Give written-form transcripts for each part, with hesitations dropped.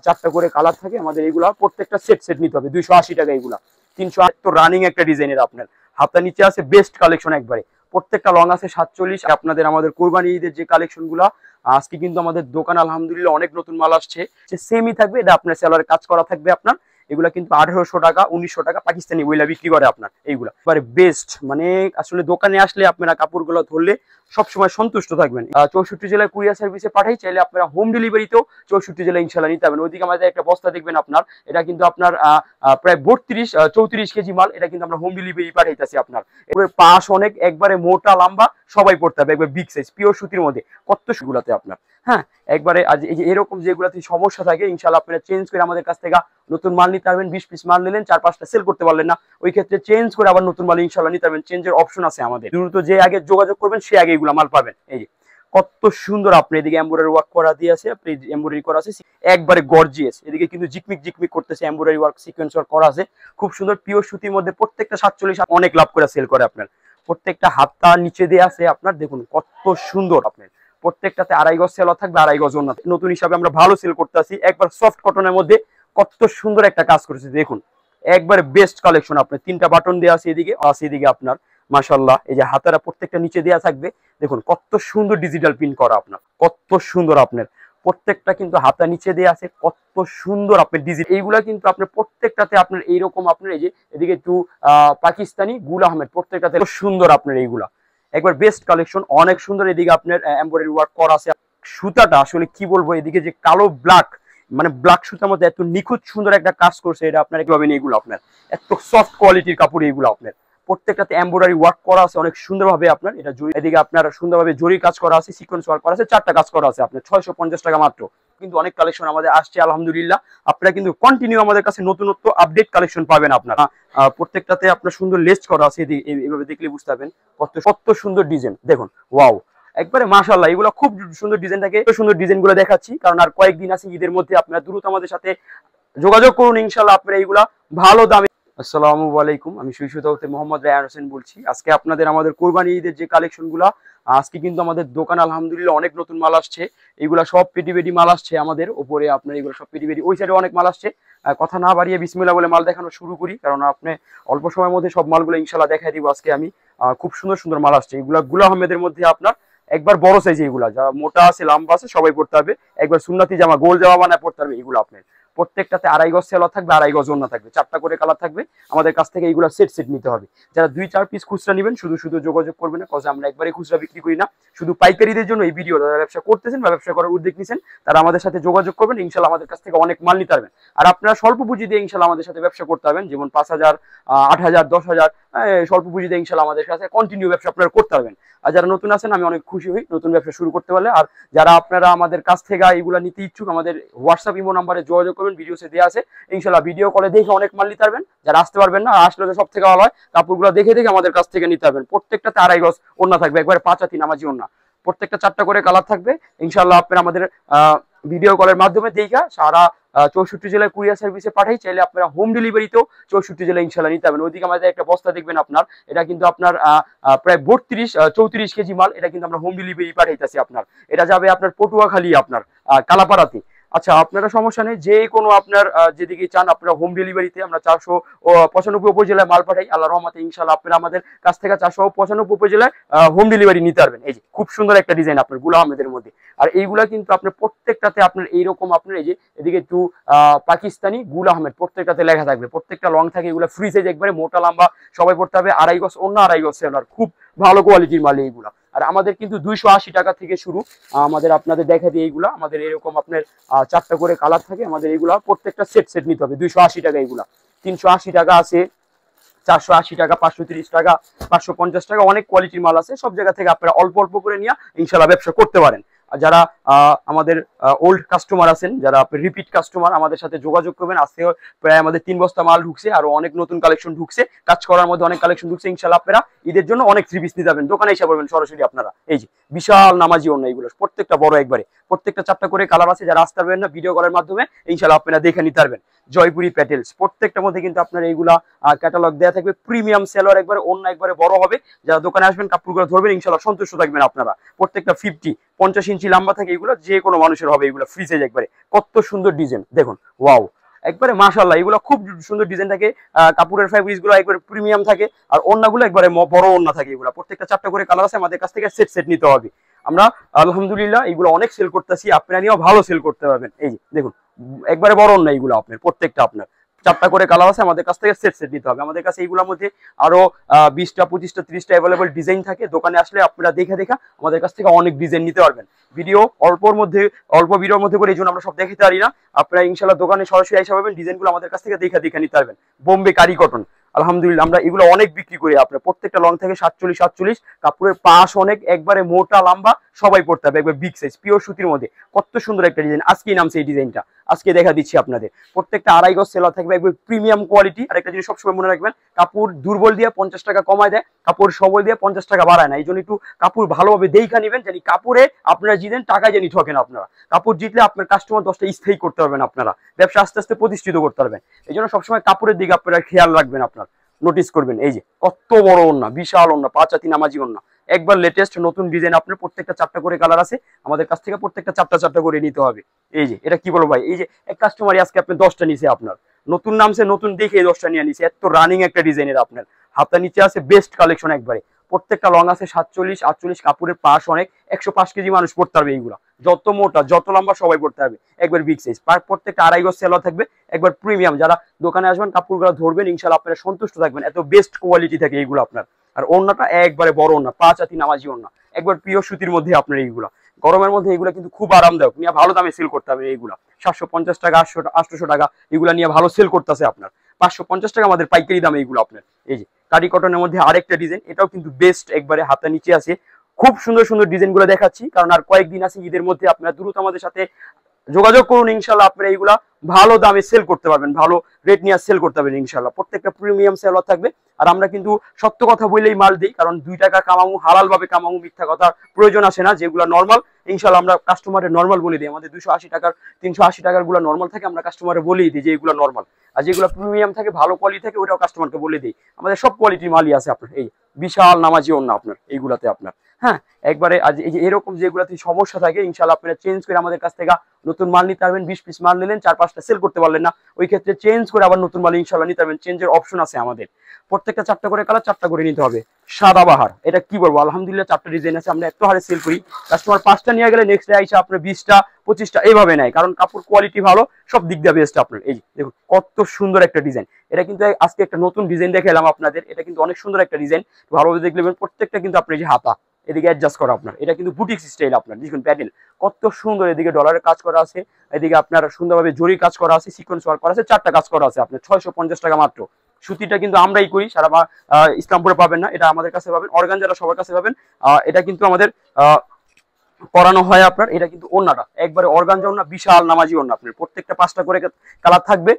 চারটা করে কালার থাকে আমাদের, এইগুলা প্রত্যেকটা সেট সেট নিতে হবে 280 টাকা। এইগুলা 308 রানিং একটা ডিজাইনের, আপনার হাতটা নিচে আছে বেস্ট কালেকশন একবারে, প্রত্যেকটা লং আছে 47। আপনাদের আমাদের কোরবানি ঈদের যে কালেকশন গুলা আজকে কিন্তু আমাদের দোকান আলহামদুলিল্লাহ অনেক নতুন মাল আসছে, সেমই থাকবে। এটা আপনার সেলারে কাজ করা থাকবে আপনার। এগুলা কিন্তু 1800 টাকা 1900 টাকা পাকিস্তানি বইলা বিক্রি করে আপনার। এইগুলা এবারে বেস্ট, মানে আসলে দোকানে আসলে আপনারা কাপড়গুলো ধরলে সবসময় সন্তুষ্ট থাকবেন। 64 জেলায় কুরিয়ার সার্ভিসে পাঠাই, চাইলে আপনারা হোম ডেলিভারিতেও 64 জেলায় ইনশাল্লাহ নিতে পারবেন। ওইদিকে আমাদের একটা বস্তা দেখবেন আপনার, এটা কিন্তু আপনার প্রায় 34 কেজি মাল, এটা কিন্তু আমরা হোম ডেলিভারি পাঠাইতেছি আপনার। এবার পাশ অনেক একবারে মোটা লম্বা সবাই পড়তে হবে, একবার বিগ সাইজ পিওর সুতির মধ্যে কত সেগুলাতে আপনার। হ্যাঁ, একবারে আজ এই যে এরকম যেগুলাতে সমস্যা থাকে ইনশাল্লাহ আপনারা চেঞ্জ করে আমাদের কাছ থেকে নতুন মাল নিতে পারবেন। 20 পিস মাল নিলেন, 4-5টা সেল করতে পারলেন না, ওই ক্ষেত্রে চেঞ্জ করে আবার নতুন মাল ইনশাল্লাহ নিতে পারবেন। চেঞ্জের অপশন আছে আমাদের, দ্রুত যে আগে যোগাযোগ করবেন সে আগে এগুলা মাল পাবেন। এই যে কত সুন্দর, আপনি এদিকে এমব্রয়ডারি ওয়ার্ক করা দিয়ে আছে, আপনি এমব্রয়ডারি করা আছে একবারে গর্জিয়াস। এদিকে কিন্তু জিকমিক জিকমিক করতেছে, এমব্রয়ডারি ওয়ার্ক সিকোয়েন্স ওয়ার্ক করা আছে খুব সুন্দর পিওর সুতির মধ্যে। প্রত্যেকটা 47 অনেক লাভ করে সেল করে আপনার। প্রত্যেকটা হাতটা নিচে দিয়ে আছে আপনার, দেখুন কত সুন্দর। আপনার প্রত্যেকটাতে 2.5 গজ সেল থাকবে, 2.5 গজ ওন্না। নতুন হিসাবে আমরা ভালো সেল করতেছি, একবার সফট কটনের মধ্যে কত সুন্দর একটা কাজ করেছে দেখুন, একবারে বেস্ট কালেকশন। আপনার 3টা বাটন দেওয়া আছে, এদিকে আছে এদিকে আপনার মাশাআল্লাহ। এই যে হাতারা প্রত্যেকটা নিচে দেওয়া থাকবে, দেখুন কত সুন্দর ডিজিটাল প্রিন্ট করা আপনার, কত সুন্দর। আপনার প্রত্যেকটা কিন্তু হাতা নিচে দেওয়া আছে, কত সুন্দর আপনার ডিজিটাল। এইগুলা কিন্তু আপনার প্রত্যেকটাতে আপনার এইরকম আপনার এই যে এদিকে একটু পাকিস্তানি গুল আহমেদ, প্রত্যেকটাতে সুন্দর আপনার এইগুলা একবার বেস্ট কালেকশন, অনেক সুন্দর। এদিকে আপনার এমব্রয়ডারি ওয়ার্ক করা আছে। সুতাটা আসলে কি বলবো, এদিকে যে কালো ব্ল্যাক, মানে ব্ল্যাক সুতার মধ্যে এত নিখুঁত সুন্দর একটা কাজ করছে, এটা আপনার কিভাবে এগুলো আপনার এত সফট কোয়ালিটির কাপড় এইগুলো আপনার। প্রত্যেকটাতে এমব্রয়ডারি ওয়ার্ক করা আছে অনেক সুন্দরভাবে আপনার। এটা জরি, এদিকে আপনার সুন্দরভাবে জরি কাজ করা আছে, সিকোয়েন্স ওয়ার্ক করা আছে, 4টা কাজ করা আছে আপনার 650 টাকা মাত্র। কিন্তু অনেক কালেকশন আমাদের আসছে আলহামদুলিল্লাহ। আপনারা কিন্তু কন্টিনিউ আমাদের কাছে নতুনত্ব আপডেট কালেকশন পাবেন আপনারা। প্রত্যেকটাতে আপনার সুন্দর লেস করা আছে, এইভাবে দেখলে বুঝতে পারবেন কত সুন্দর ডিজাইন। দেখুন ওয়াও, একবারে মাশাআল্লাহ। এগুলো খুব সুন্দর ডিজাইন থাকে, সুন্দর ডিজাইন গুলো দেখাচ্ছি কারণ আর কয়েকদিন আছে ঈদের মধ্যে। আপনারা দ্রুত আমাদের সাথে যোগাযোগ করুন ইনশাআল্লাহ, আপনারা এইগুলা ভালো দামে। আসসালামু আলাইকুম, আমি সুইসুতাউতে মোহাম্মদ রায়হান হোসেন বলছি। আজকে আপনাদের আমাদের কোরবানি ঈদের যে কালেকশন গুলা আজকে কিন্তু আমাদের দোকান আলহামদুলিল্লাহ অনেক নতুন মাল আসছে। এইগুলা সব পেটি পেটি মাল আসছে আমাদের উপরে, আপনার এগুলো সব পেটি পেটি। ওই সাইডে অনেক মাল আসছে। কথা না বাড়িয়ে বিসমিল্লাহ বলে মাল দেখানো শুরু করি, কারণ আপনি অল্প সময়ের মধ্যে সব মালগুলো ইনশাআল্লাহ দেখাই দিব আজকে আমি। খুব সুন্দর সুন্দর মাল আসছে। এগুলা গুল আহমেদের মধ্যে আপনার একবার বড় সাইজ, এইগুলা যা মোটা আছে লম্বা আছে সবাই পড়তে হবে। একবার সুন্নতি জামা গোল জামা বানায় পড়তে হবে এগুলো আপনার। প্রত্যেকটাতে 2.5 গজ সেলা থাকবে, 2.5 গজ ওন্না থাকবে, 4টা করে কালার থাকবে। আমাদের কাছ থেকে এইগুলো সেট সেট নিতে হবে। যারা 2-4 পিস খুচরা নেবেন শুধু শুধু যোগাযোগ করবেন না, কজ আমরা একবারে খুচরা বিক্রি করি না। শুধু পাইকারিদের জন্য এই ভিডিও, যারা ব্যবসা করতেছেন বা ব্যবসা করার উদ্যোগ নিছেন তারা আমাদের সাথে যোগাযোগ করবেন ইনশাআল্লাহ। আমাদের কাছ থেকে অনেক মাল নিতে পারবেন। আর আপনারা স্বল্প পুঁজি দিয়ে ইনশাআল্লাহ আমাদের সাথে ব্যবসা করতে পারবেন, যেমন 5,000 8,000 10,000 স্বল্প পুঁজি দিয়ে ইনশাআল্লাহ আমাদের সাথে কন্টিনিউ ব্যবসা আপনারা করতে পারবেন। আর যারা নতুন আছেন আমি অনেক খুশি হই নতুন ব্যবসা শুরু করতে পারলে। আর যারা আপনারা আমাদের কাছ থেকে এইগুলা নিতে ইচ্ছুক, আমাদের হোয়াটসঅ্যাপ ইমো নাম্বারে যোগাযোগ করবেন, ভিডিওতে দেওয়া আছে ইনশাআল্লাহ। ভিডিও কলে দেখে অনেক মাল নিতে পারবেন। যারা আসতে পারবেন না, আসলে সব থেকে ভালো হয় কাপড়গুলো দেখে দেখে আমাদের কাছ থেকে নিতে পারবেন। প্রত্যেকটাতে 2.5 গজ ওন্না থাকবে, একবারে 5 নামাজি ওন্না। প্রত্যেকটা 4টা করে কালার থাকবে ইনশাআল্লাহ। আপনারা আমাদের ভিডিও কলের মাধ্যমে দেখা সারা 64 জেলায় কুরিয়ার সার্ভিসে পাঠাই, চাইলে আপনারা হোম ডেলিভারিতেও 64 জেলায় ইনশাআল্লাহ নিতে পারবেন। ওইদিকে আমাদের একটা বস্তা দেখবেন আপনার, এটা কিন্তু আপনার প্রায় 34 কেজি মাল, এটা কিন্তু আমরা হোম ডেলিভারি পাঠাইতেছি আপনার। এটা যাবে আপনার পটুয়াখালী, আপনার কালাপাড়াতে। আচ্ছা, আপনারা সমস্যা নেই, যে কোনো আপনার যেদিকে চান আপনারা হোম ডেলিভারিতে আমরা 495 উপজেলায় মাল পাঠাই আল্লাহর রহমতে ইনশাআল্লাহ। আপনারা আমাদের কাছ থেকে 495 উপজেলায় হোম ডেলিভারি নিতে পারবেন। এই যে খুব সুন্দর একটা ডিজাইন আপনার গুল আহমেদের মধ্যে। আর এইগুলা কিন্তু আপনার প্রত্যেকটাতে আপনার এইরকম আপনার এই যে এদিকে একটু পাকিস্তানি গুল আহমেদ প্রত্যেকটাতে লেখা থাকবে, প্রত্যেকটা লং থাকে। এগুলো ফ্রি সাইজ একবারে মোটা লম্বা সবাই পড়তে হবে। 2.5 গজ ওন্না, 2.5 গজ সেলার, খুব ভালো কোয়ালিটির মাল এইগুলা। আর আমাদের কিন্তু 280 টাকা থেকে শুরু। আমাদের আপনাদের দেখা দিই এইগুলা আমাদের এরকম আপনার 4টা করে কালার থাকে আমাদের। এইগুলা প্রত্যেকটা সেট সেট নিতে হবে 280 টাকা। এইগুলা 380 টাকা আছে, 480 টাকা, 530 টাকা, 550 টাকা, অনেক কোয়ালিটির মাল আছে। সব জায়গা থেকে আপনারা অল্প অল্প করে নিয়ে ইনশাআল্লাহ ব্যবসা করতে পারেন। আর যারা আমাদের ওল্ড কাস্টমার আছেন, যারা রিপিট কাস্টমার, আমাদের সাথে যোগাযোগ করবেন। আজকে প্রায় আমাদের 3 বস্তা মাল ঢুকছে, আরো অনেক নতুন কালেকশন ঢুকছে, কাজ করার মধ্যে অনেক কালেকশন ঢুকছে ইনশাআল্লাহ। আপনারা ঈদের জন্য অনেক 3 পিস নিতে যাবেন, দোকানে এসে পড়বেন সরাসরি আপনারা। এই যে বিশাল নামাজি ওন্না, এইগুলো প্রত্যেকটা বড় একবারে, প্রত্যেকটা 4টা করে কালার আছে। যারা আসতে পারবেন না ভিডিও কলের মাধ্যমে ইনশাআল্লাহ আপনারা দেখে নিতে পারবেন। জয়পুরি প্যাটেলস প্রত্যেকটার মধ্যে কিন্তু আপনার এইগুলা ক্যাটালগ দেওয়া থাকবে। প্রিমিয়াম সেলার একবারে, ওন্না একবারে বড় হবে। যারা দোকানে আসবেন কাপড়গুলো ধরবেন ইনশাআল্লাহ সন্তুষ্ট থাকবেন আপনারা। প্রত্যেকটা 50 ইঞ্চি ইঞ্চি লম্বা থাকে এগুলো, যে কোনো মানুষের হবে এগুলো, ফ্রি সাইজ একবারে। কত সুন্দর ডিজাইন দেখুন, ওয়াও একবারে মাশাআল্লাহ, এগুলো খুব সুন্দর ডিজাইন থাকে। কাপড়ের ফ্যাব্রিক্স গুলো একবারে প্রিমিয়াম থাকে, আর ওড়নাগুলো একবারে বড় ওড়না থাকে এগুলো। প্রত্যেকটা 4টা করে কালার আছে, আমাদের কাছ থেকে সেট সেট নিতে হবে। আমরা আলহামদুলিল্লাহ এগুলো অনেক সেল করতেছি, আপনারা নিয়েও ভালো সেল করতে পারবেন। এই যে দেখুন, একবারে বড় ওড়না এগুলো আপনার, প্রত্যেকটা আপনার 4টা করে কালার আছে, আমাদের কাছ থেকে সেট সেট নিতে হবে। আমাদের কাছে এইগুলোর মধ্যে আরো 20টা 25টা 30টা অ্যাভেলেবল ডিজাইন থাকে। দোকানে আসলে আপনারা দেখা আমাদের কাছ থেকে অনেক ডিজাইন নিতে পারবেন। ভিডিও অল্প ভিডিওর মধ্যে করে, এই জন্য আমরা সব দেখাতে পারি না। আপনারা ইনশাল্লাহ দোকানে সরাসরি এসে পাবেন, ডিজাইনগুলো আমাদের কাছ থেকে দেখা নিতে পারবেন। বোম্বে কারি কটন, আলহামদুলিল্লাহ আমরা এগুলো অনেক বিক্রি করি। আপনার প্রত্যেকটা লং থেকে 47 কাপড়ের পাশ অনেক, একবারে মোটা লম্বা সবাই পড়তে হবে, একবার বিগ সাইজ পিওর সুতির মধ্যে। কত সুন্দর একটা ডিজাইন, আজকেই নামছে এই ডিজাইনটা, আজকে দেখা দিচ্ছি আপনাদের। প্রত্যেকটা 2.5 গজ সেলার থাকবে, একবার প্রিমিয়াম কোয়ালিটি। আর একটা জিনিস সবসময় মনে রাখবেন, কাপড় দুর্বল দিয়ে 50 টাকা কমায় দেয়, কাপড় সবল দিয়ে 50 টাকা বাড়ায় না। এই জন্য একটু কাপড় ভালোভাবে দেখা নিবেন, জানি কাপড়ে আপনারা জিতেন, টাকা জানি ঠকেন আপনারা। কাপড় জিতলে আপনার কাস্টমার 10টা স্থায়ী করতে পারবেন, আপনারা ব্যবসা আস্তে আস্তে প্রতিষ্ঠিত করতে পারবেন। এই জন্য সবসময় কাপড়ের দিকে আপনারা খেয়াল রাখবেন, আপনার নোটিস করবেন। এই যে কত বড় ওড়না, বিশাল ওড়না, 5 হাতি নামাজি ওড়না, একবার লেটেস্ট নতুন ডিজাইন। আপনার প্রত্যেকটা 4টা করে কালার আছে, আমাদের কাছ থেকে প্রত্যেকটা 4টা করে নিতে হবে। এই যে এটা কি বলবো ভাই, এই যে এক কাস্টমারই আজকে আপনি 10টা নিছে, আপনার নতুন নামছে, নতুন দেখে 10টা নিয়ে নিছে। এত রানিং একটা ডিজাইনের আপনার হাতটা নিচে আছে বেস্ট কালেকশন একবারে। প্রত্যেকটা লং আছে 47 48, কাপড়ের পাশ অনেক, 105 কেজি মানুষ পড়তে পারবে এইগুলা। যত মোটা যত লম্বা সবাই পড়তে পারবে, একবার বিগ সাইজ। প্রত্যেকটা 2.5 গজ সেলার থাকবে, একবার প্রিমিয়াম। যারা দোকানে আসবেন কাপড়গুলো ধরবেন, ইনশাআল্লাহ আপনারা সন্তুষ্ট থাকবেন, এত বেস্ট কোয়ালিটি থাকে এইগুলো আপনার। আর ওড়নাটা একবারে বড় ওড়না, 5 হাতি নামাজি ওড়না, একবার পিওর সুতির মধ্যে আপনার এইগুলা। গরমের মধ্যে এগুলো কিন্তু খুব আরামদায়ক, নিয়ে ভালো দামে সেল করতে হবে এইগুলা। 750 টাকা 800 টাকা এগুলা নিয়ে ভালো সেল করতেছে আপনার। 550 টাকা আমাদের পাইকারি দামে এইগুলো আপনার। এই যে কারি কটনের মধ্যে আরেকটা ডিজাইন, এটাও কিন্তু বেস্ট, একবারে হাতা নিচে আছে। খুব সুন্দর সুন্দর ডিজাইন গুলো দেখাচ্ছি, কারণ আর কয়েকদিন আছে ঈদের মধ্যে। আপনারা দ্রুত আমাদের সাথে যোগাযোগ করুন, ইনশাল্লাহ আপনারা এইগুলা ভালো দামে সেল করতে পারবেন, ভালো রেট নিয়ে সেল করতে পারবেন ইনশাল্লাহ। প্রত্যেকটা প্রিমিয়াম সেলার থাকবে। আর আমরা কিন্তু সত্য কথা বললেই মাল দিই, কারণ 2 টাকা কামামু, হালাল ভাবে কামামু, মিথ্যা কথা প্রয়োজন আসে না। যেগুলো নর্মাল ইনশাল্লাহ আমরা কাস্টমারের নর্মাল বলে দিই। আমাদের 280 টাকার 380 টাকার গুলো নর্মাল থাকে, আমরা কাস্টমারে বলেই দিই যে এগুলো নর্মাল। আর যেগুলো প্রিমিয়াম থাকে, ভালো কোয়ালিটি থাকে, ওটাও কাস্টমারকে বলে দিই। আমাদের সব কোয়ালিটির মালই আছে আপনার। এই বিশাল নামাজি ওড়না আপনার এইগুলাতে আপনার, হ্যাঁ একবারে। আজ এই যে এরকম যেগুলাতে সমস্যা থাকে, ইনশাল্লাহ আপনারা চেঞ্জ করে আমাদের কাছ থেকে নতুন মাল নিতে পারবেন। 20 পিস মাল নিলেন, 4-5টা সেল করতে পারলেন না, ওই ক্ষেত্রে চেঞ্জ করে আবার নতুন মাল ইনশাল্লাহ নিতে পারবেন। চেঞ্জের অপশন আছে আমাদের। প্রত্যেকটা 4টা করে কালার, 4টা করে নিতে হবে। সাদাবাহার, এটা কি বলবো, আলহামদুলিল্লাহ 4টা ডিজাইন আছে, আমরা এত হারে সেল করি। কাস্টমার 5টা নিয়ে গেলে নেক্সট ডে আইসা আপনার 20টা 25টা এইভাবে নেয়, কারণ কাপড় কোয়ালিটি ভালো, সব দিক দিয়ে বেস্ট আপনার। এই দেখুন কত সুন্দর একটা ডিজাইন, এটা কিন্তু আজকে একটা নতুন ডিজাইন দেখে এলাম আপনাদের। এটা কিন্তু অনেক সুন্দর একটা ডিজাইন, ভালোভাবে দেখলে প্রত্যেকটা কিন্তু আপনার যে হাতা এদিকে অ্যাডজাস্ট করা আপনার, এটা কিন্তু বুটিক স্টাইল আপনার। দেখুন প্যাটেল কত সুন্দর, এদিকে ডলারের কাজ করা আছে, এদিকে আপনার সুন্দরভাবে জরি কাজ করা আছে, সিকোয়েন্স ওয়ার্ক করা আছে, 4টা কাজ করা আছে আপনার। 650 টাকা মাত্র। সুতিটা কিন্তু আমরাই করি, সারা ইসলামপুরে পাবেন না, এটা আমাদের কাছে পাবেন। অর্গানজাটা সবার কাছে পাবেন। এটা কিন্তু আমাদের করানো হয় আপনার। এটা কিন্তু ওড়নাটা একবারে অর্গানজা ওড়না, বিশাল নামাজি ওড়না আপনার। প্রত্যেকটা 5টা করে কালার থাকবে,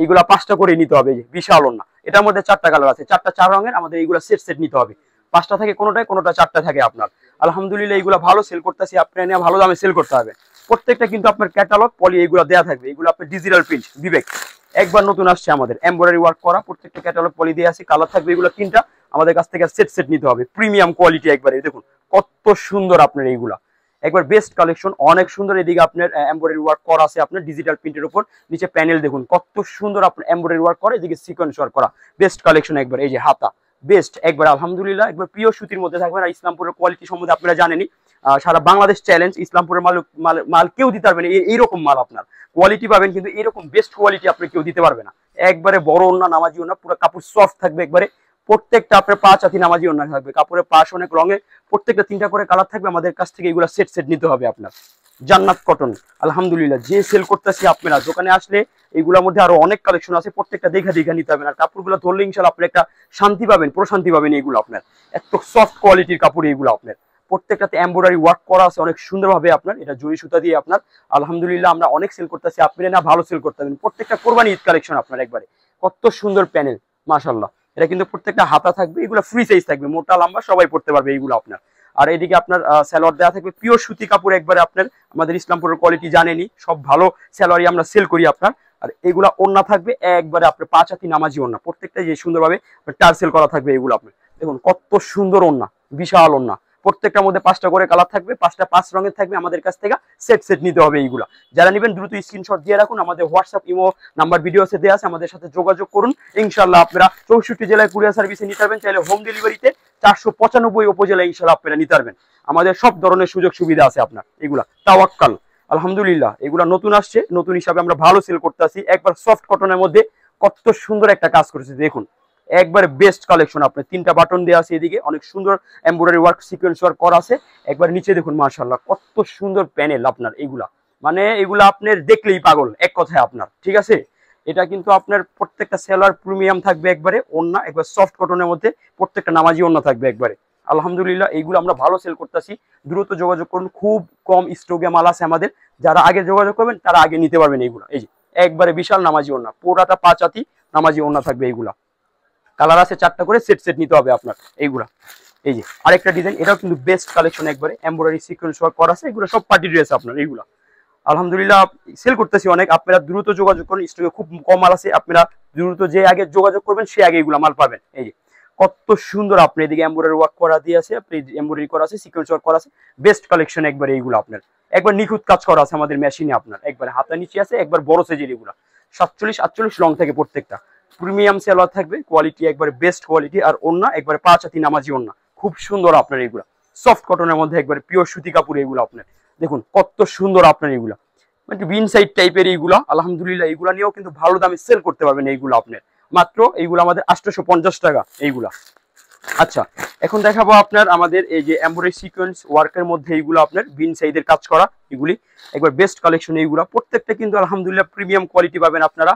এগুলা 5টা করে নিতে হবে। বিশাল ওড়না, এটার মধ্যে 4টা কালার আছে, 4টা 4 রঙের। আমাদের এইগুলা সেট সেট নিতে হবে। 5টা থাকে কোনোটায়, কোনোটা 4টা থাকে আপনার। আলহামদুলিল্লাহ এইগুলা ভালো সেল করতেছি, আপনারা নিয়ে ভালো দামে সেল করতে হবে। প্রত্যেকটা কিন্তু আপনার ক্যাটালগ পলি এগুলো দেওয়া থাকবে। এগুলো আপনার ডিজিটাল প্রিন্ট, বিবেক একবার নতুন আসছে আমাদের, এমব্রয়ডারি ওয়ার্ক করা, প্রত্যেকটা ক্যাটালগ পলি দিয়ে আছে। কালার থাকবে এগুলো 3টা, আমাদের কাছ থেকে সেট সেট নিতে হবে। প্রিমিয়াম কোয়ালিটি একবারে। দেখুন কত সুন্দর আপনার এইগুলা, একবার বেস্ট কালেকশন, অনেক সুন্দর। এদিকে আপনার এমব্রয়ডারি ওয়ার্ক করা আছে আপনার ডিজিটাল প্রিন্টের উপর। নিচে প্যানেল দেখুন কত সুন্দর আপনার এমব্রয়ডারি ওয়ার্ক করা, এদিকে সিকোয়েন্স ওয়ার্ক করা, বেস্ট কালেকশন একবার। এই যে হাতা বেস্ট একবার, আলহামদুলিল্লাহ একবার প্রিয় সুতির মধ্যে থাকবে। আর ইসলামপুরের কোয়ালিটি সম্বন্ধে আপনারা জানেনই, সারা বাংলাদেশ চ্যালেঞ্জ। ইসলামপুরের মাল কেউ দিতে পারবে না, এইরকম মাল আপনার কোয়ালিটি পাবেন, কিন্তু এরকম বেস্ট কোয়ালিটি আপনি কেউ দিতে পারবে না। একবারে বড় ওড়না, নামাজি ওড়না, পুরো কাপড় সফট থাকবে একবারে। প্রত্যেকটা আপনার 5 হাতি নামাজি ওড়না থাকবে, কাপড়ের পাশ অনেক রঙের, প্রত্যেকটা 3টা করে কালার থাকবে। আমাদের কাছ থেকে এগুলো সেট সেট নিতে হবে আপনার। জান্নাত কটন, আলহামদুলিল্লাহ যে সেল করতেছি, আপনারা দোকানে আসলে এইগুলোর মধ্যে আরো অনেক কালেকশন আছে, প্রত্যেকটা দেখা নিতে হবে। আর কাপড়গুলো ধরলে ইনশাআল্লাহ আপনি একটা শান্তি পাবেন, প্রশান্তি পাবেন। এইগুলো আপনার এত সফট কোয়ালিটির কাপড় এইগুলো আপনার। প্রত্যেকটাতে এমব্রয়ডারি ওয়ার্ক করা আছে অনেক সুন্দরভাবে আপনার, এটা জরি সুতা দিয়ে আপনার। আলহামদুলিল্লাহ আমরা অনেক সেল করতেছি, আপনারা না ভালো সেল করতে পারবেন। প্রত্যেকটা কোরবানি ঈদ কালেকশন আপনার একবারে। কত সুন্দর প্যানেল, মাশাআল্লাহ। এটা কিন্তু প্রত্যেকটা হাতা থাকবে, এগুলো ফ্রি সাইজ থাকবে, মোটা লম্বা সবাই পড়তে পারবে এইগুলো আপনার। আর এদিকে আপনার সালোয়ার দেওয়া থাকবে পিওর সুতি কাপড় একবারে আপনার। আমাদের ইসলামপুরের কোয়ালিটি জানেনি, সব ভালো সালোয়ারই আমরা সেল করি আপনার। আর এগুলা ওড়না থাকবে একবারে আপনার 5 হাতি নামাজি ওড়না, প্রত্যেকটা যে সুন্দরভাবে টার্সেল করা থাকবে এগুলো আপনার। দেখুন কত সুন্দর ওড়না, বিশাল ওড়না, প্রত্যেকটার মধ্যে 5টা করে কালার থাকবে, 5টা 5 রঙের থাকবে। আমাদের কাছ থেকে সেট সেট নিতে হবে এইগুলা। যারা নেবেন দ্রুত স্ক্রিনশট দিয়ে রাখুন, আমাদের হোয়াটসঅ্যাপ ইমো নাম্বার ভিডিওতে দেওয়া আছে, আমাদের সাথে যোগাযোগ করুন। ইনশাআল্লাহ আপনারা 64 জেলায় কুরিয়ার সার্ভিসে নিতে পারবেন, চাইলে হোম ডেলিভারিতে 495 উপজেলায় ইনশাআল্লাহ আপনারা নিতে পারবেন। আমাদের সব ধরনের সুযোগ সুবিধা আছে আপনার। এগুলা তাওয়াক্কাল আলহামদুলিল্লাহ, এগুলা নতুন আসছে, নতুন হিসাবে আমরা ভালো সেল করতেছি। একবার সফট কটনের মধ্যে কত সুন্দর একটা কাজ করেছে দেখুন, একবার বেস্ট কালেকশন। আপনার 3টা বাটন দেওয়া আছে, এদিকে অনেক সুন্দর এমব্রয়ডারি ওয়ার্ক সিকোয়েন্স ওয়ার্ক করা আছে। একবার নিচে দেখুন মাশাআল্লাহ কত সুন্দর প্যানেল আপনার। এগুলা মানে এগুলা আপনার দেখলেই পাগল এক কথায় আপনার, ঠিক আছে। এটা কিন্তু আপনার প্রত্যেকটা সেলার প্রিমিয়াম থাকবে, একবারে ওন্না একবার সফট কটনের মধ্যে, প্রত্যেকটা নামাজি ওন্না থাকবে একবারে। আলহামদুলিল্লাহ এইগুলো আমরা ভালো সেল করতেছি, দ্রুত যোগাযোগ করুন। খুব কম স্টকে মাল আছে আমাদের, যারা আগে যোগাযোগ করবেন তারা আগে নিতে পারবেন এইগুলো। এই যে একবারে বিশাল নামাজি ওন্না, পুরাটা 5 হাতি নামাজি ওন্না থাকবে। এইগুলা কালার আছে 4টা করে, সেট সেট নিতে হবে আপনার এইগুলা। এই যে আরেকটা ডিজাইন, এটাও কিন্তু বেস্ট কালেকশন, একবারে এমব্রয়ডারি সিকোয়েন্স ওয়ার্ক করা আছে। এগুলো সব পার্টি ড্রেস আপনার। এইগুলা আলহামদুলিল্লাহ সেল করতেছি অনেক, আপনারা দ্রুত যোগাযোগ করুন। স্টকে খুব কম মাল আছে, আপনারা দ্রুত যে আগে যোগাযোগ করবেন সে আগে এগুলা মাল পাবেন। এই যে কত সুন্দর আপনি এদিকে এমব্রয়ডারি ওয়ার্ক করা দিয়ে আছে, আপনি এমব্রয়ডারি করা আছে, সিকোয়েন্স ওয়ার্ক করা আছে, বেস্ট কালেকশন একবার। এইগুলো আপনার একবার নিখুঁত কাজ করা আছে আমাদের মেশিনে, আপনার একবার হাতা নিচে আছে, একবার বড় সাইজের। এগুলা 47-48 লং থেকে প্রত্যেকটা প্রিমিয়াম সেলার থাকবে, কোয়ালিটি একবার বেস্ট কোয়ালিটি। আর ওন্না একবার 5 হাতি নামাজি ওন্না, খুব সুন্দর আপনার। এগুলা সফট কটনের মধ্যে একবার পিওর সুতি কাপড়। এগুলো আপনার দেখুন কত সুন্দর আপনার। এগুলা মানে বিন সাইড টাইপের এইগুলা। আলহামদুলিল্লাহ এইগুলা নিয়েও কিন্তু ভালো দামে সেল করতে পারবেন এইগুলো আপনার। মাত্র এইগুলো আমাদের 850 টাকা এইগুলা। আচ্ছা এখন দেখাবো আপনার আমাদের এই যে এমব্রয়ডারি সিকোয়েন্স ওয়ার্কের মধ্যে এইগুলো আপনার বিন সাইডের কাজ করা, এগুলি একবার বেস্ট কালেকশন। এইগুলা প্রত্যেকটা কিন্তু আলহামদুলিল্লাহ প্রিমিয়াম কোয়ালিটি পাবেন আপনারা।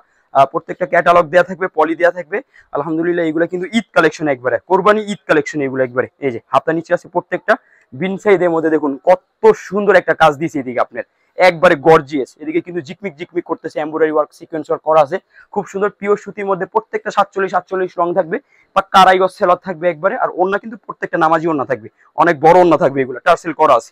প্রত্যেকটা ক্যাটালগ দেওয়া থাকবে, পলি দেওয়া থাকবে। আলহামদুলিল্লাহ এগুলো কিন্তু ঈদ কালেকশন একবারে, কোরবানি ঈদ কালেকশন এগুলো একবারে। এই যে হাতা নিচে আছে প্রত্যেকটা বিন সাইডের মধ্যে, দেখুন কত সুন্দর একটা কাজ দিয়েছে এদিকে আপনার, একবারে গর্জিয়াস। এদিকে কিন্তু জিকমিক জিকমিক করতেছে, এমব্রয়ডারি ওয়ার্ক সিকোয়েন্স ওয়ার্ক করা আছে, খুব সুন্দর পিওর সুতির মধ্যে। প্রত্যেকটা 47-48 রং থাকবে, পাক্কা আড়াই গজ সেলার থাকবে একবারে। আর ওন্না কিন্তু প্রত্যেকটা নামাজি ওন্না থাকবে, অনেক বড় ওন্না থাকবে। এগুলো টার্সেল করা আছে,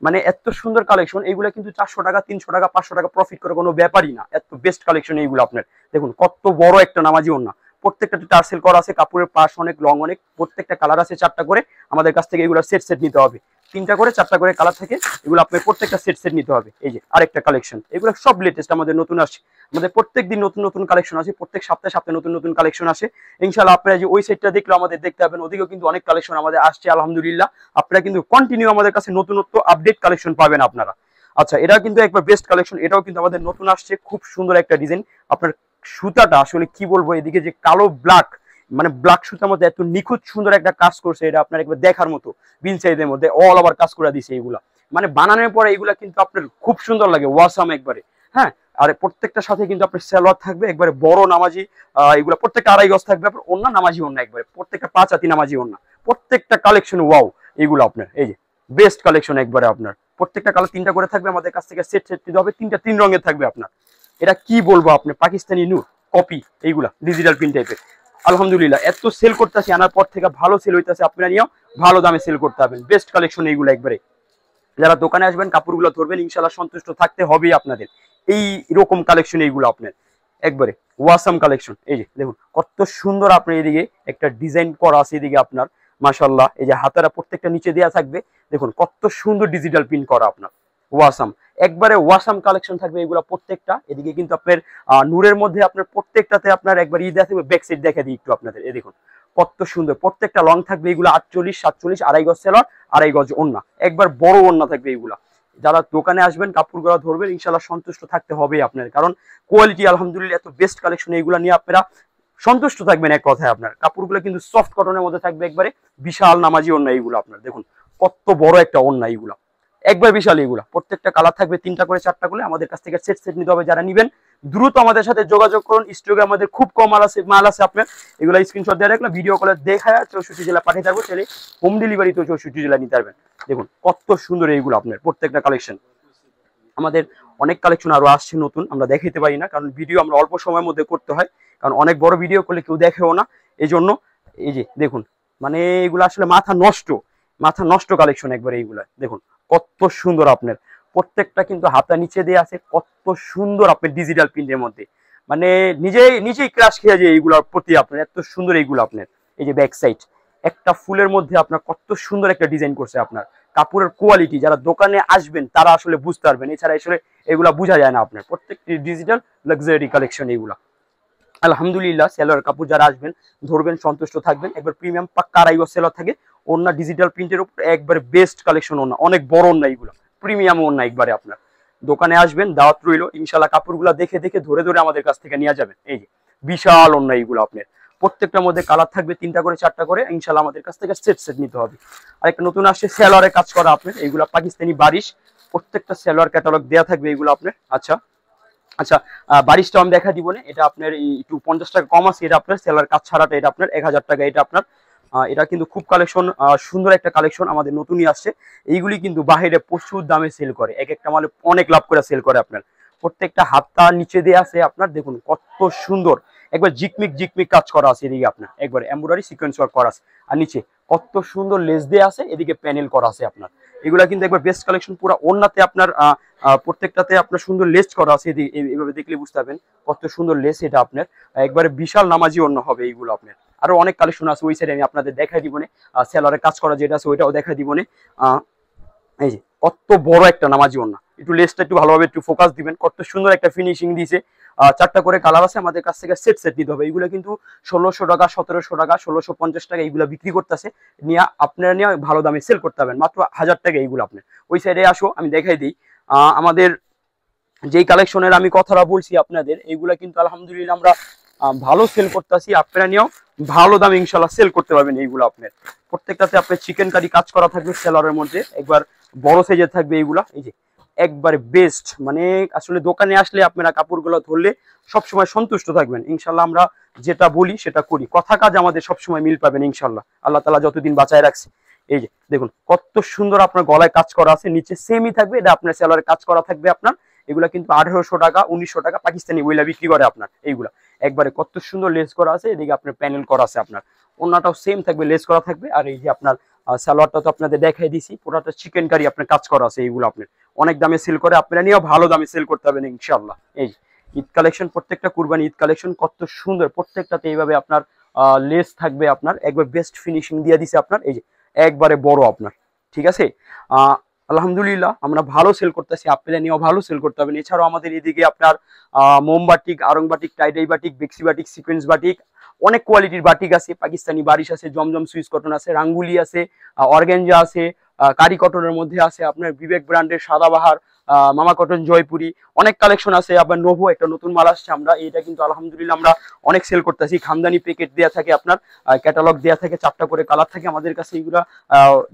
মানে এত সুন্দর কালেকশন। এইগুলো কিন্তু 400 টাকা 300 টাকা 500 টাকা প্রফিট করে কোনো ব্যাপারই না, এত বেস্ট কালেকশন এইগুলো আপনার। দেখুন কত বড় একটা নামাজি ওন্না, প্রত্যেকটা টার্সেল করা আছে, কাপড়ের পাশ অনেক, লং অনেক, প্রত্যেকটা কালার আছে 4টা করে। আমাদের কাছ থেকে এগুলো সেট সেট নিতে হবে, 3টা করে 4টা করে কালার থাকে। এগুলো আপনার প্রত্যেকটা সেট সেট নিতে হবে। এই যে আরেকটা কালেকশন, এগুলো সব লেটেস্ট আমাদের নতুন আসছে। আমাদের প্রত্যেকদিন নতুন নতুন কালেকশন আছে, প্রত্যেক সপ্তাহে সপ্তাহে নতুন নতুন কালেকশন আসে। ইনশাআল্লাহ আপনারা যে ওই সাইডটা দেখলে আমাদের দেখতে পাবেন, ওদিকেও কিন্তু অনেক কালেকশন আমাদের আসছে আলহামদুলিল্লাহ। আপনারা কিন্তু কন্টিনিউ আমাদের কাছে নতুনত্ব আপডেট কালেকশন পাবেন আপনারা। আচ্ছা এটাও কিন্তু একবার বেস্ট কালেকশন, এটাও কিন্তু আমাদের নতুন আসছে, খুব সুন্দর একটা ডিজাইন। আপনার সুতাটা আসলে কি বলবো, এদিকে যে কালো ব্ল্যাক, মানে ব্ল্যাক সুতার মধ্যে এত নিখুঁত সুন্দর একটা কাজ করছে, এটা আপনার একবার দেখার মতো। বিন সাইজের মধ্যে অল ওভার কাজ করে দিছে এগুলা, মানে বানানোর পরে এগুলা কিন্তু আপনার খুব সুন্দর লাগে, ওয়াসাম একবারে। হ্যাঁ আর প্রত্যেকটার সাথে কিন্তু আপনার সালোয়ার থাকবে একবারে বড় নামাজি। এগুলা প্রত্যেকটা আড়াই গজ থাকবে আপনার, ওন্না নামাজি ওন্না একবারে, প্রত্যেকটা 5 হাতি নামাজি ওন্না, প্রত্যেকটা কালেকশন ওয়াও। এগুলো আপনার এই যে বেস্ট কালেকশন একবারে আপনার। প্রত্যেকটা কালার 3টা করে থাকবে, আমাদের কাছ থেকে সেট সেট দিতে হবে। 3টা 3 রঙের থাকবে আপনার। এটা কি বলবো আপনি, পাকিস্তানি নূর কপি, এইগুলা ডিজিটাল প্রিন্ট টাইপের। আলহামদুলিল্লাহ এত সেল করতেছি, আনার পর থেকে ভালো সেল হইতেছে, আপনারা নিয়েও ভালো দামে সেল করতে পারবেন। বেস্ট কালেকশন এইগুলো একবারে। যারা দোকানে আসবেন কাপড়গুলো ধরবেন, ইনশাআল্লাহ সন্তুষ্ট থাকতে হবেই আপনাদের। এই রকম কালেকশন এইগুলো আপনার একবারে ওয়াসাম কালেকশন। এই যে দেখুন কত সুন্দর আপনার এদিকে একটা ডিজাইন করা আছে, এদিকে আপনার মাশাআল্লাহ। এই যে হাতারা প্রত্যেকটা নিচে দেওয়া থাকবে, দেখুন কত সুন্দর ডিজিটাল প্রিন্ট করা আপনার, ওয়াসাম একবারে ওয়াসাম কালেকশন থাকবে এগুলো প্রত্যেকটা। এদিকে কিন্তু আপনার নূরের মধ্যে আপনার প্রত্যেকটাতে আপনার একবার দেওয়া থাকবে। ব্যাক সাইড দেখা দিই একটু আপনাদের, এই দেখুন কত সুন্দর। প্রত্যেকটা লং থাকবে এগুলো 48-47, আড়াই গজ সেলার, আড়াই গজ ওন্না, একবার বড় ওন্না থাকবে এগুলা। যারা দোকানে আসবেন কাপড়গুলো ধরবেন, ইনশাআল্লাহ সন্তুষ্ট থাকতে হবে আপনার, কারণ কোয়ালিটি আলহামদুলিল্লাহ এত বেস্ট কালেকশন। এইগুলো নিয়ে আপনারা সন্তুষ্ট থাকবেন এক কথায়। আপনার কাপড়গুলো কিন্তু সফট কটনের মধ্যে থাকবে, একবারে বিশাল নামাজি ওন্না এইগুলো আপনার। দেখুন কত বড় একটা ওন্না, এইগুলা একবার বিশাল। এগুলা প্রত্যেকটা কালার থাকবে 3টা করে 4টা করে। আমাদের কাছ থেকে সেট সেট নিতে হবে। যারা নিবেন দ্রুত আমাদের সাথে যোগাযোগ করুন। স্টকে আমাদের খুব কম মাল আছে আপনার। এগুলো স্ক্রিনশট দিয়ে রাখলে ভিডিও কলে দেখায় 64 জেলা পাঠিয়ে থাকবো, তাহলে হোম ডেলিভারি তো 64 জেলা নিতে পারবেন। দেখুন কত সুন্দর এইগুলো আপনার প্রত্যেকটা কালেকশন। আমাদের অনেক কালেকশন আরো আসছে নতুন, আমরা দেখাইতে পারি না, কারণ ভিডিও আমরা অল্প সময়ের মধ্যে করতে হয়, কারণ অনেক বড় ভিডিও করলে কেউ দেখেও না, এই জন্য। এই যে দেখুন মানে এগুলো আসলে মাথা নষ্ট কালেকশন একবার। এইগুলা দেখুন কত সুন্দর আপনার, প্রত্যেকটা কিন্তু হাতা নিচে দেওয়া আছে, কত সুন্দর আপনার ডিজিটাল প্রিন্টের মধ্যে, মানে নিজেই ক্রাশ খেয়ে যায় এইগুলোর প্রতি আপনার, এত সুন্দর এইগুলো আপনার। এই যে ব্যাক সাইড একটা ফুলের মধ্যে আপনার কত সুন্দর একটা ডিজাইন করছে আপনার। কাপড়ের কোয়ালিটি যারা দোকানে আসবেন তারা আসলে বুঝতে পারবেন, এছাড়া আসলে এগুলা বোঝা যায় না আপনার। প্রত্যেকটি ডিজিটাল লাক্সারি কালেকশন এগুলা। আলহামদুলিল্লাহ সেলোয়ার কাপড় যারা আসবেন ধরবেন সন্তুষ্ট থাকবেন। একবার প্রিমিয়াম পাক্কা আড়াইগজ সেলোয়ার থাকে, ওন্না ডিজিটাল প্রিন্টের উপর একবারে বেস্ট কালেকশন ওন্না, অনেক বড় ওন্না এগুলো, প্রিমিয়াম ওন্না একবারে। আপনার দোকানে আসবেন, দাওয়াত রইল ইনশাল্লাহ। কাপড়গুলো দেখে দেখে ধরে ধরে আমাদের কাছ থেকে নিয়ে যাবেন। এই যে বিশাল ওন্না এইগুলো আপনার, প্রত্যেকটার মধ্যে কালার থাকবে 3টা করে 4টা করে, ইনশাল্লাহ আমাদের কাছ থেকে সেট সেট নিতে হবে। আর একটা নতুন আসছে সেলোয়ারে কাজ করা আপনার, এইগুলা পাকিস্তানি বারিশ, প্রত্যেকটা সেলোয়ার ক্যাটালগ দেওয়া থাকবে এগুলো আপনার। আচ্ছা আচ্ছা, বারিশটা আমি দেখা দিব না, এটা আপনার একটু 50 টাকা কম আছে, এটা আপনার সেলার কাজ ছাড়াটা এটা আপনার 1000 টাকা। এটা আপনার এটা কিন্তু খুব কালেকশন, সুন্দর একটা কালেকশন, আমাদের নতুনই আসছে। এইগুলি কিন্তু বাইরে প্রচুর দামে সেল করে, এক একটা মালে অনেক লাভ করে সেল করে আপনার। প্রত্যেকটা হাতটা নিচে দিয়ে আছে আপনার, দেখুন কত সুন্দর, একবার জিকমিক জিকমিক কাজ করা আছে এদিকে আপনার, একবার এমব্রয়ডারি সিকোয়েন্স ওয়ার্ক করা আছে, আর নিচে কত সুন্দর লেস দিয়ে আছে, এদিকে প্যানেল করা আছে আপনার। এগুলা কিন্তু একবার বেস্ট কালেকশন, পুরো ওন্নাতে আপনার প্রত্যেকটাতে আপনার সুন্দর লেস করা আছে, এইভাবে দেখলে বুঝতে পারবেন কত সুন্দর লেস। এটা আপনার একবারে বিশাল নামাজি ওন্না হবে এইগুলো আপনার। আরো অনেক কালেকশন আছে ওই সাইডে, আমি আপনাদের দেখাই দিব না। সেলারের কাজ করা যেটা আছে ওইটাও দেখাই দিব না। এই যে কত বড় একটা নামাজি ওন্না, একটু লেসটা একটু ভালোভাবে একটু ফোকাস দিবেন, কত সুন্দর একটা ফিনিশিং দিয়েছে। 4টা করে কালার আছে, আমাদের কাছ থেকে সেট সেট নিতে হবে। এইগুলো কিন্তু 1600 টাকা, 1700 টাকা, 1650 টাকা এইগুলো বিক্রি করতেছে, নিয়ে আপনারা নিয়ে ভালো দামে সেল করতে পারবেন, মাত্র 1000 টাকা এইগুলো আপনার। ওই সাইডে আসো, আমি দেখাই দিই আমাদের যেই কালেকশনের আমি কথাটা বলছি আপনাদের, এইগুলা কিন্তু আলহামদুলিল্লাহ আমরা ভালো সেল করতেছি, আপনারা নিয়েও ভালো দামে ইনশাল্লাহ সেল করতে পারবেন এইগুলো আপনার। প্রত্যেকটাতে আপনার চিকেন কারি কাজ করা থাকবে সেলারের মধ্যে, একবার বড় সাইজের থাকবে এইগুলা। এই যে একবারে বেস্ট, মানে আসলে দোকানে আসলে আপনারা কাপড়গুলো ধরলে সবসময় সন্তুষ্ট থাকবেন ইনশাল্লাহ। আমরা যেটা বলি সেটা করি, কথা কাজ আমাদের সবসময় মিল পাবেন ইনশাল্লাহ, আল্লাহ তাআলা যতদিন বাঁচায় রাখছে। এই যে দেখুন কত সুন্দর আপনার গলায় কাজ করা আছে, নিচে সেমই থাকবে, এটা আপনার সেলারে কাজ করা থাকবে আপনার। এগুলা কিন্তু 1800 টাকা 1900 টাকা পাকিস্তানি ওইলা বিক্রি করে আপনার। এইগুলা একবারে কত সুন্দর লেস করা আছে, এদিকে আপনার প্যানেল করা আছে আপনার, ওন্নাটাও সেম থাকবে, লেস করা থাকবে। আর এই যে আপনার সালোয়ারটা তো আপনাদের দেখাই দিছি, পুরোটা চিকেন কারি আপনার কাজ করা আছে। এইগুলো আপনার অনেক দামে সেল করে, আপনারা নিয়েও ভালো দামে সেল করতে পারবেন ইনশাল্লাহ। এই ঈদ কালেকশন, প্রত্যেকটা কুরবানি ঈদ কালেকশন কত সুন্দর, প্রত্যেকটাতে এইভাবে আপনার লেস থাকবে আপনার, একবার বেস্ট ফিনিশিং দিয়ে দিছে আপনার। এই যে একবারে বড় আপনার, ঠিক আছে। আলহামদুলিল্লাহ আমরা ভালো সেল করতেছি, আপনারা নিয়েও ভালো সেল করতে হবেন। এছাড়াও আমাদের এদিকে আপনার মোম batik, Aarong batik, tie dye batik, বেক্সি বাটিক, সিকোয়েন্স বাটিক, অনেক কোয়ালিটির বাটিক আছে, পাকিস্তানি বারিশ আছে, জমজম সুইস কটন আছে, রাঙ্গুলি আছে, অর্গানজা আছে, কারি কটনের মধ্যে আছে আপনার বিবেক ব্র্যান্ডের সাদাবাহার, মামা কটন জয়পুরি, অনেক কালেকশন আছে। আবার নোভো একটা নতুন মাল আসছে, আমরা এটা কিন্তু আলহামদুলিল্লাহ আমরা অনেক সেল করতেছি। খামদানি প্যাকেট দেওয়া থাকে আপনার, ক্যাটালগ দেওয়া থাকে, 4টা করে কালার থাকে আমাদের কাছে। এগুলা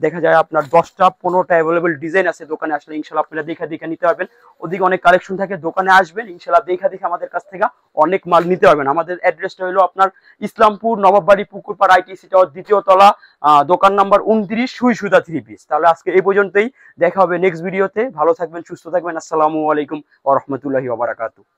দেখা যায় আপনার 10টা 15টা অ্যাভেলেবল ডিজাইন আছে, দোকানে আসলে ইনশাল্লাহ আপনারা দেখা দেখে নিতে পারবেন। ওদিকে অনেক কালেকশন থাকে, দোকানে আসবেন ইনশাল্লাহ দেখা দেখে আমাদের কাছ থেকে অনেক মাল নিতে পারবেন। আমাদের অ্যাড্রেসটা হলো আপনার ইসলামপুর নবাববাড়ি পুকুরপাড় আইটিসি টাওয়ার 2য় তলা, দোকান নাম্বার 29, সুই সুতা 3 পিস। তাহলে আজকে এই পর্যন্তই, দেখা হবে নেক্সট ভিডিওতে। ভালো থাকবেন, সুস্থ থাকবেন। আসসালামু আলাইকুম ওয়া রাহমাতুল্লাহি ওয়া বারাকাতুহু।